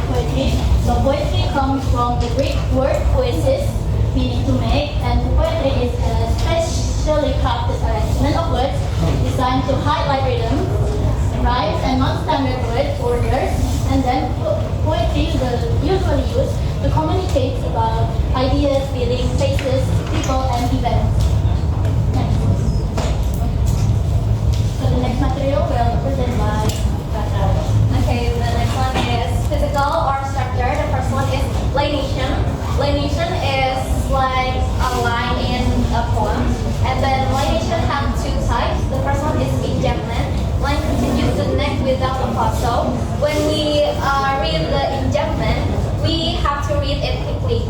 poetry. So poetry comes from the Greek word poesis, meaning to make, and poetry is a specially crafted arrangement of words designed to highlight rhythm, rhymes, and non-standard word orders. And then poetry is usually used to communicate about ideas, feelings, places, people, and events. Next. So the next material will be presented by Kata. Okay, the next one is physical or structure. The first one is lineation. Lineation is like a line in a poem. And then lineation has two types. The first one is enjambment. Line continues to the neck without a pause. So when we read the enjambment, we have to read it quickly.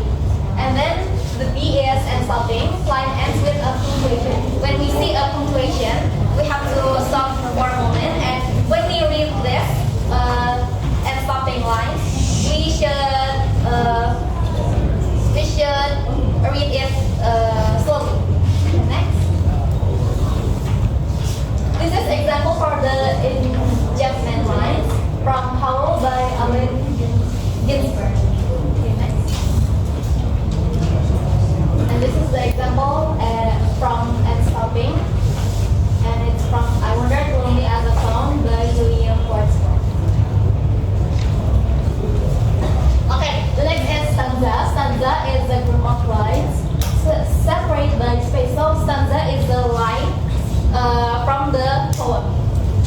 And then the B is stopping. Line ends with a punctuation. When we see a punctuation, we have to stop for a moment. And when we read this and stopping lines, we should read it slowly. Next. This is example for the enjambment lines from Howl by Allen Ginsberg. Okay, next. And this is the example from And Stopping. And it's from I Wandered Lonely as a Song by William Wordsworth. Okay, the next is stanza. Stanza is a group of lines separated by space. So stanza is the line from the poem.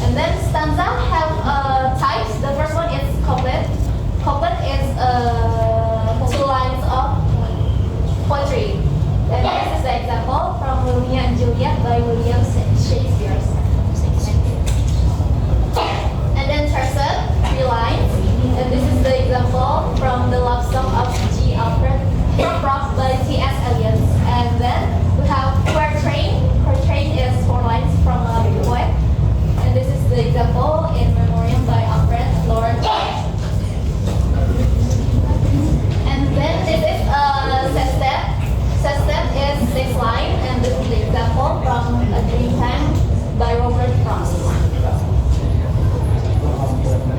And then stanza have types. The first one is couplet. Couplet is 2 lines of poetry. And this is the example from Romeo and Juliet by William Shakespeare. And then tercet, 3 lines. And this is the example from the love song of G. Alfred Prufrock by T.S. Eliot. And then we have quatrain. Quatrain is 4 lines from a poet. And this is the example in Memoriam by Alfred Lord. And then this is sestet. Sestet is 6 lines, and this is the example from A Dreamtime by Robert Frost.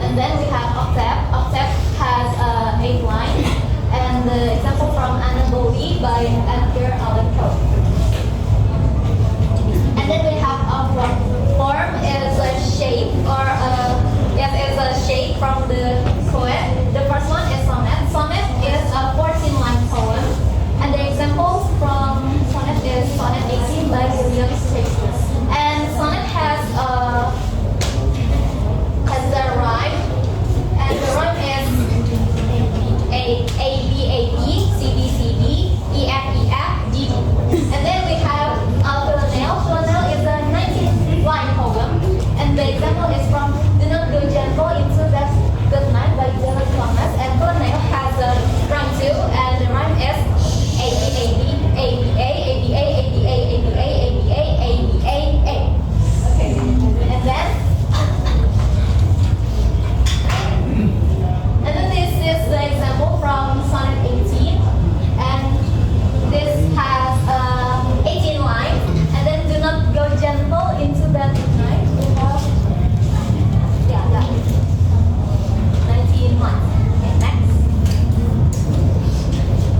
And then we have octave. Octave has 8 lines, and the example from Anna Bowie by Edgar Allan Poe. And then we have a form. Form is a shape, or is a shape from the poet. The first one is sonnet. Sonnet is a 14-line poem, and the examples from sonnet is sonnet 18 by William Shakespeare. And sonnet has a rhyme, and the rhyme is A B A B, C B C B, E F E F, D D. And then we have Villanelle. Villanelle is a 19-line poem, and the example is from Do Not Go Gentle Into That Good Night by Dylan Thomas. And Villanelle has a rhyme too, and the rhyme is A B A B, A B A, A B A, A B A, A B A, A B A, A B A, A. Okay, and then this is the example from Sonnet 18, and this has 18 lines. And then Do Not Go Gentle Into That Night. We have, that 19 lines. Okay, next.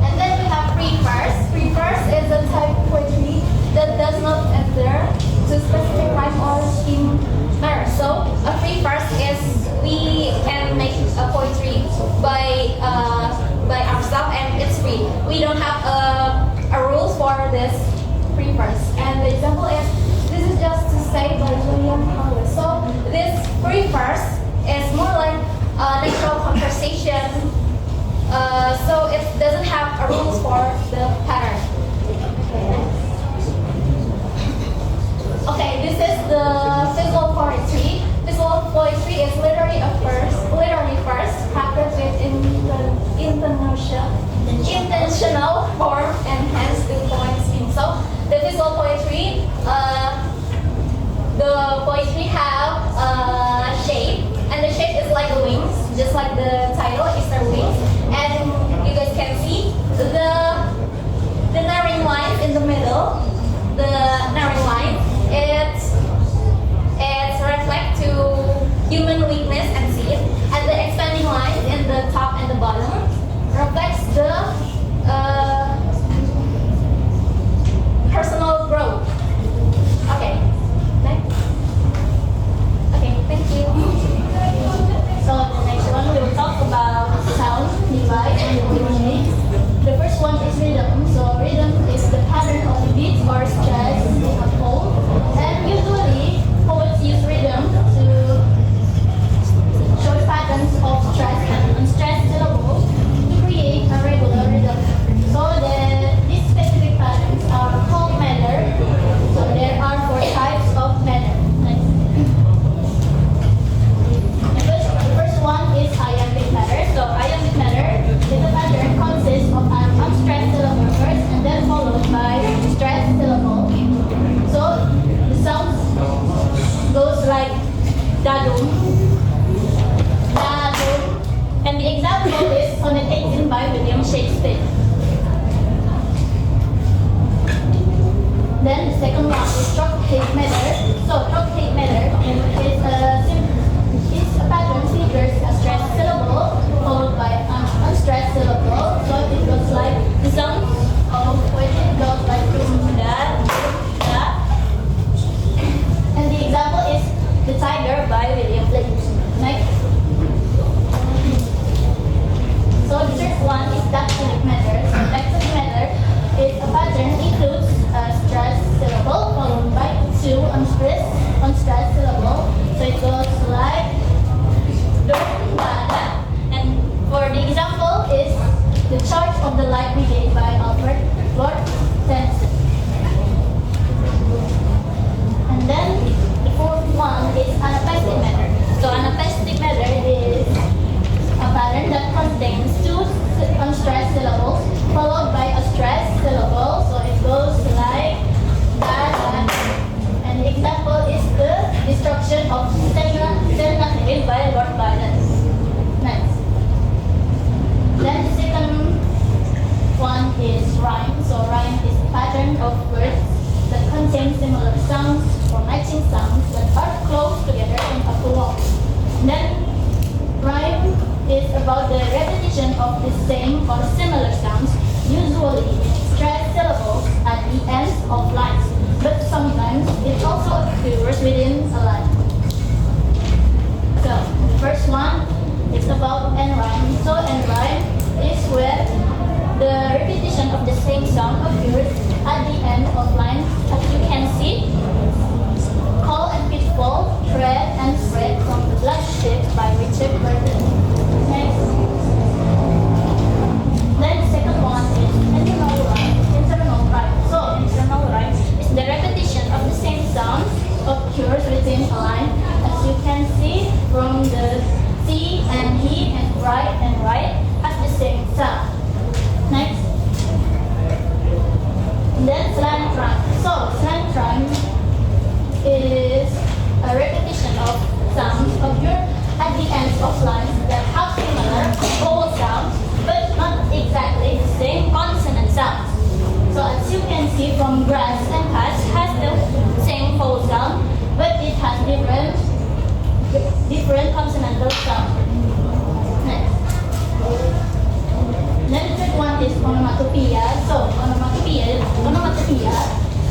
And then we have free verse. Free verse is a type of poetry that does not adhere to specific rhyme or scheme matter. So a free verse is we can make a poetry by ourselves, and it's free. We don't have a rules for this free verse. And the example is this is just to say by William Howells. So this free verse is more like natural conversation. So it doesn't have a rules for the pattern. Okay, this is the visual poetry. Visual poetry is literally first practiced with intentional form and hence the poem scheme. So the visual poetry, the poetry have a shape, and the shape is like wings, just like the title, Easter Wings. And you guys can see the narrowing line in the middle. The narrowing line, it's reflect to human weakness and sin, and the expanding lines in the top and the Sonnet 18 by William Shakespeare. Then the second one is trocade measure. So trocade measure is a pattern features a stressed syllable followed by an unstressed syllable. So it goes like the sound of poetry goes like that. And the example is The Tiger by William Blake. Next. So the third one is dactylic measure. So dactylic measure is a pattern includes a stressed syllable followed by two unstressed syllable. So it goes like Dada. And for the example is The Charge of the Light Brigade by Alfred Lord Tennyson. And then the fourth one is anapestic measure. So anapestic measure is a pattern that contains two unstressed syllables followed by a stressed syllable. So it goes like that. And the example is The Destruction of Sennacherib by Lord Byron. Next. Then the second one is rhyme. So rhyme is a pattern of words that contain similar sounds or matching sounds that are close together in a poem. Then rhyme is about the repetition of the same or similar sounds, usually in stressed syllables at the ends of lines, but sometimes it also occurs within a line. So the first one is about end rhyme. So end rhyme is where the repetition of the same sound occurs at the end of lines, as you can see. Call and Pitfall, Tread and Fret from The Black Sheep by Richard Burton. Next. Then the second one is internal rhyme. Internal rhyme. So internal rhyme is the repetition of the same sound occurs within a line, as you can see from the see and he and right has the same sound. Next. Then slant rhyme. So slant rhyme is a repetition of sounds occur at the ends of lines that have similar vowel sounds but not exactly the same consonant sounds. So as you can see from grass and patch has the same vowel sound but it has different consonantal sound. Next. Then the third one is onomatopoeia. So onomatopoeia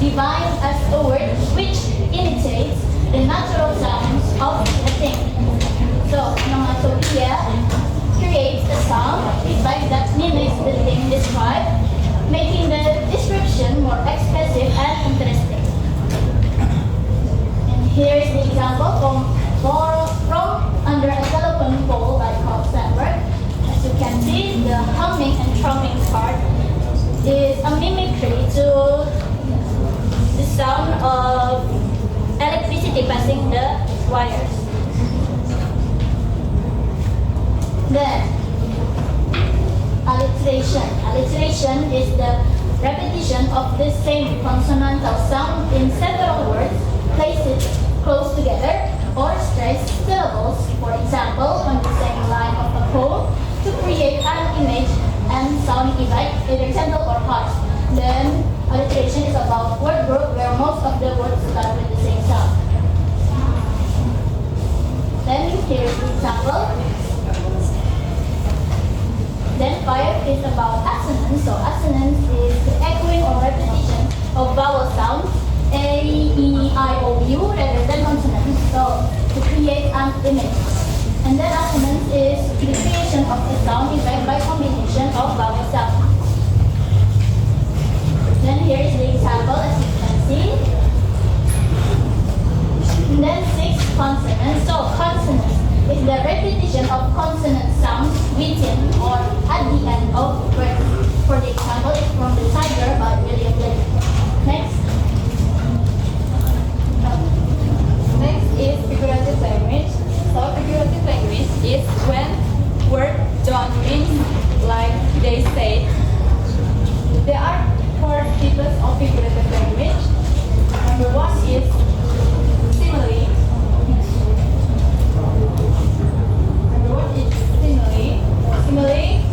defined as a word which imitates the natural sounds of a thing. So onomatopoeia creates a sound effect that mimics the thing described, making the description more expressive and interesting. And here is the example from Under a Telephone Pole by Carl Sandburg. As you can see, the humming and thrumming part is a mimicry to the sound of electricity passing the wires. Then, alliteration. Alliteration is the repetition of the same consonantal sound in several words placed close together or stressed syllables, for example, on the same line of a poem to create an image and sound effect, either gentle or harsh. Then, alliteration is about word group where most of the words start with the same sound. Then, here's the example. Then, 5 is about assonance. So, assonance is the echoing or repetition of vowel sounds A, E, I, O, U rather than consonants, so to create an image. And then assonance is the creation of a sound effect by combination of vowel sounds. Then here is the example, as you can see. And then 6, consonants. So consonants is the repetition of consonant sounds within or at the end of words. For the example, it's from The Tiger by William Blake. Next. Next is figurative language. So figurative language is when words don't mean like they say. There are 4 types of figurative language. Number 1 is simile. Number 1 is simile. Simile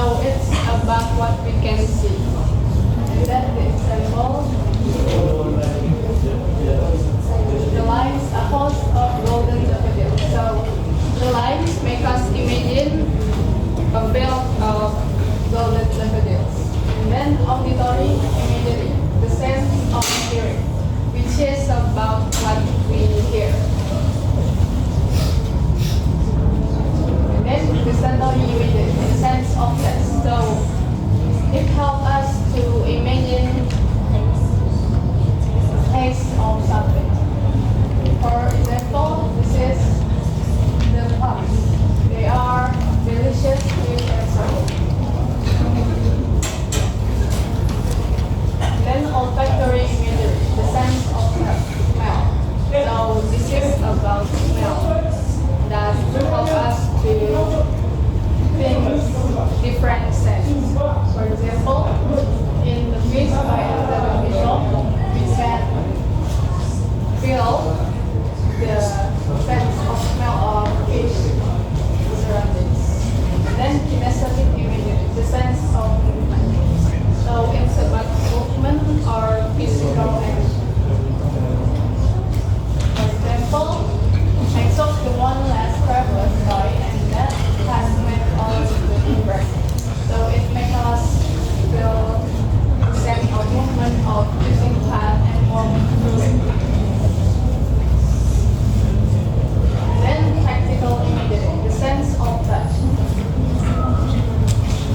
So it's about what we can see. And then the example, the lines, a host of golden daffodils. So the lines make us imagine a belt of golden daffodils. And then auditory imagery, the sense of hearing, which is about what we hear. And then gustatory imagery, the sense of taste. So it helps us to imagine taste of something. For example, this is the plums. They are delicious, sweet, and sour. Then olfactory imagery, the sense of smell. So this is about smell that help us to think different scents. For example, in the Feast by Anthony Bishop, we can feel the sense of smell of fish surroundings. And then kinesthetic imagery, the sense of movement. So it's about movement or physical action. For example, I took the one last traveler's toy and that has made all the breath. So it makes us feel the sense of movement of using path and walk through it. Then tactile imagery, the sense of touch.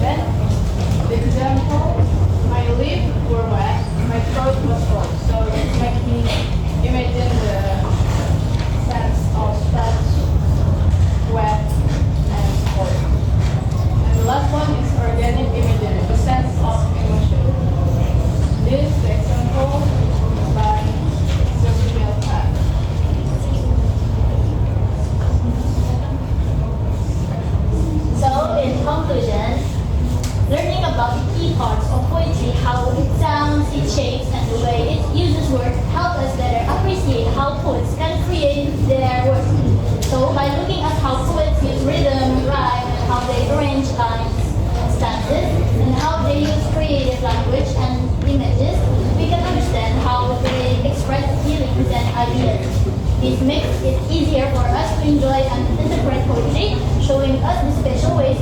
Then the example, my lips were wet, my throat was cold. So it makes me imagine the sense of touch, wet, and cold. And the last one is organic imagery, the sense of emotion. This is the example by Sophia Tan. So, in conclusion, learning about the key parts of poetry, how it sounds, it shapes, and the way it uses words help us better appreciate how poets can create their work. So, by looking at how poets use rhythm, rhyme, and how they arrange lines and stanzas, and how they use creative language and images, we can understand how they express feelings and ideas. This makes it easier for us to enjoy and interpret poetry, showing us the special ways